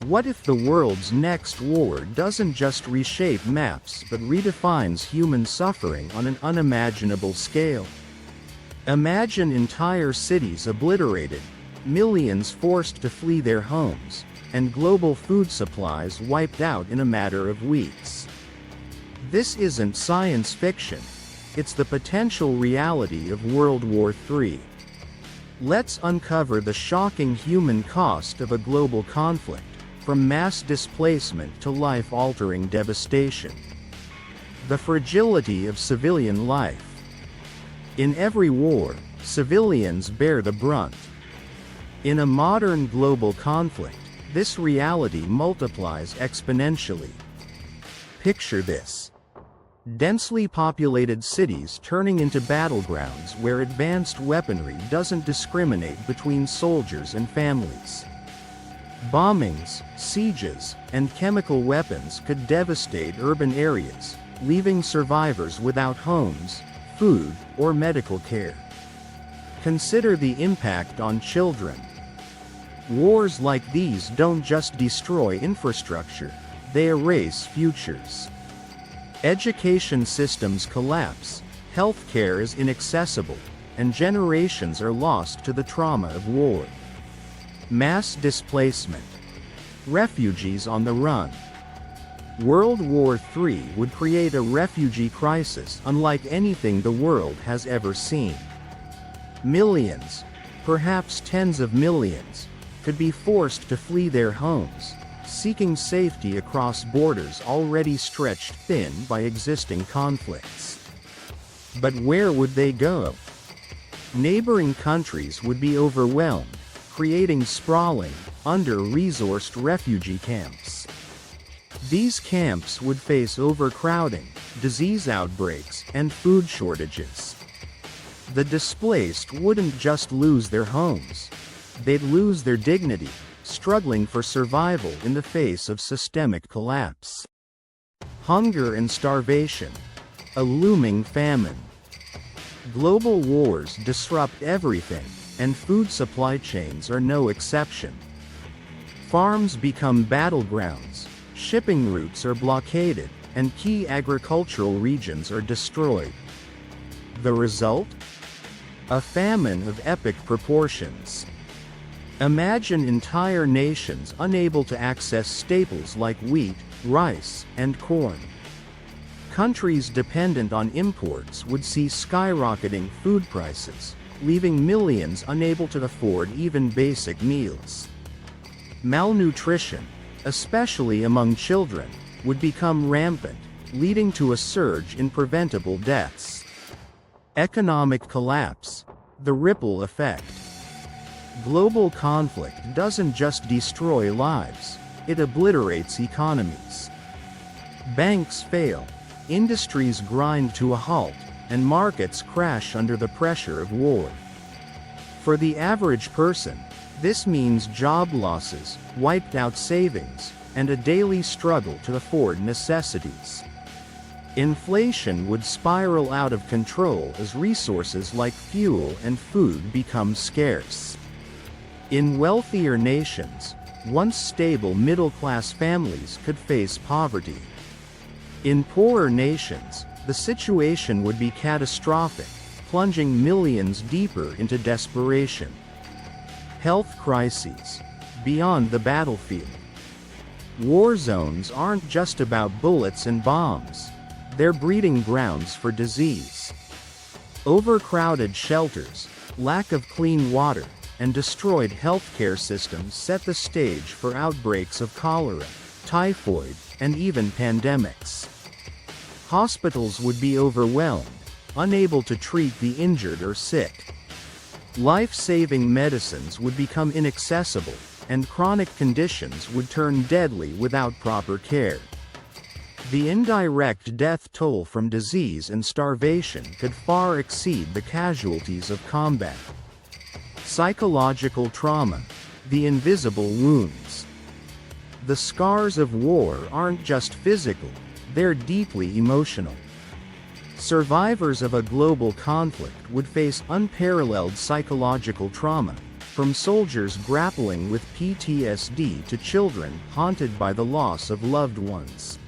What if the world's next war doesn't just reshape maps but redefines human suffering on an unimaginable scale? Imagine entire cities obliterated, millions forced to flee their homes, and global food supplies wiped out in a matter of weeks. This isn't science fiction, it's the potential reality of World War III. Let's uncover the shocking human cost of a global conflict, from mass displacement to life-altering devastation. The fragility of civilian life. In every war, civilians bear the brunt. In a modern global conflict, this reality multiplies exponentially. Picture this. Densely populated cities turning into battlegrounds where advanced weaponry doesn't discriminate between soldiers and families. Bombings, sieges, and chemical weapons could devastate urban areas, leaving survivors without homes, food, or medical care. Consider the impact on children. Wars like these don't just destroy infrastructure, they erase futures. Education systems collapse, healthcare is inaccessible, and generations are lost to the trauma of war. Mass displacement. Refugees on the run. World War III would create a refugee crisis unlike anything the world has ever seen. Millions, perhaps tens of millions, could be forced to flee their homes, seeking safety across borders already stretched thin by existing conflicts. But where would they go? Neighboring countries would be overwhelmed, creating sprawling, under-resourced refugee camps. These camps would face overcrowding, disease outbreaks, and food shortages. The displaced wouldn't just lose their homes. They'd lose their dignity, struggling for survival in the face of systemic collapse. Hunger and starvation. A looming famine. Global wars disrupt everything, and food supply chains are no exception. Farms become battlegrounds, shipping routes are blockaded, and key agricultural regions are destroyed. The result? A famine of epic proportions. Imagine entire nations unable to access staples like wheat, rice, and corn. Countries dependent on imports would see skyrocketing food prices, leaving millions unable to afford even basic meals. Malnutrition, especially among children, would become rampant, leading to a surge in preventable deaths. Economic collapse. The ripple effect. Global conflict doesn't just destroy lives, it obliterates economies. Banks fail, industries grind to a halt, and markets crash under the pressure of war. For the average person, this means job losses, wiped out savings, and a daily struggle to afford necessities. Inflation would spiral out of control as resources like fuel and food become scarce. In wealthier nations, once stable middle-class families could face poverty. In poorer nations, the situation would be catastrophic, plunging millions deeper into desperation. Health crises. Beyond the battlefield. War zones aren't just about bullets and bombs. They're breeding grounds for disease. Overcrowded shelters, lack of clean water, and destroyed healthcare systems set the stage for outbreaks of cholera, typhoid, and even pandemics. Hospitals would be overwhelmed, unable to treat the injured or sick. Life-saving medicines would become inaccessible, and chronic conditions would turn deadly without proper care. The indirect death toll from disease and starvation could far exceed the casualties of combat. Psychological trauma. The invisible wounds. The scars of war aren't just physical, they're deeply emotional. Survivors of a global conflict would face unparalleled psychological trauma, from soldiers grappling with PTSD to children haunted by the loss of loved ones.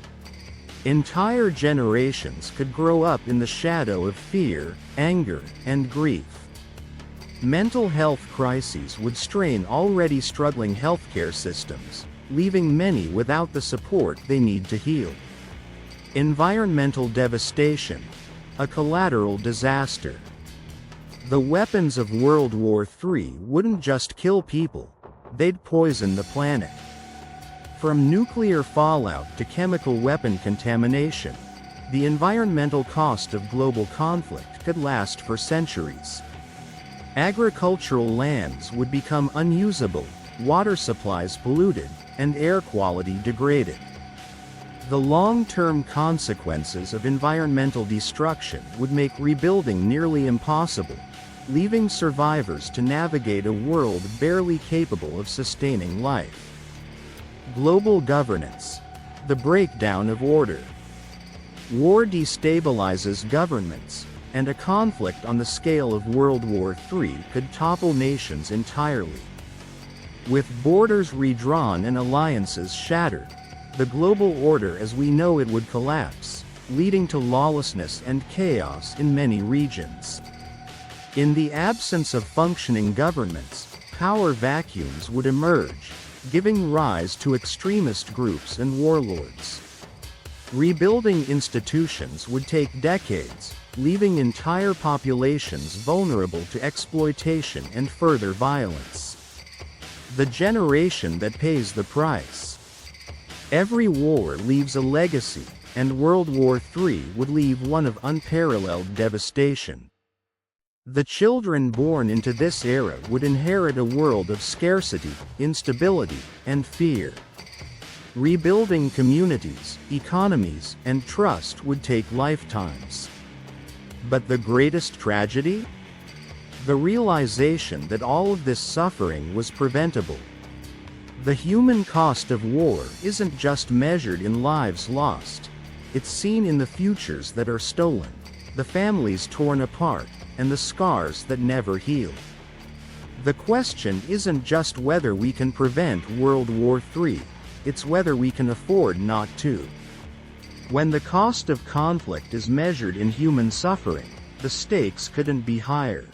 Entire generations could grow up in the shadow of fear, anger, and grief. Mental health crises would strain already struggling healthcare systems, leaving many without the support they need to heal. Environmental devastation, a collateral disaster. The weapons of World War III wouldn't just kill people, they'd poison the planet. From nuclear fallout to chemical weapon contamination, the environmental cost of global conflict could last for centuries. Agricultural lands would become unusable, water supplies polluted, and air quality degraded. The long-term consequences of environmental destruction would make rebuilding nearly impossible, leaving survivors to navigate a world barely capable of sustaining life. Global governance. The breakdown of order. War destabilizes governments, and a conflict on the scale of World War III could topple nations entirely. With borders redrawn and alliances shattered, the global order as we know it would collapse, leading to lawlessness and chaos in many regions. In the absence of functioning governments, power vacuums would emerge, giving rise to extremist groups and warlords. Rebuilding institutions would take decades, leaving entire populations vulnerable to exploitation and further violence. The generation that pays the price. Every war leaves a legacy, and World War III would leave one of unparalleled devastation. The children born into this era would inherit a world of scarcity, instability, and fear. Rebuilding communities, economies, and trust would take lifetimes. But the greatest tragedy? The realization that all of this suffering was preventable. The human cost of war isn't just measured in lives lost. It's seen in the futures that are stolen, the families torn apart, and the scars that never heal. The question isn't just whether we can prevent World War III, it's whether we can afford not to. When the cost of conflict is measured in human suffering, the stakes couldn't be higher.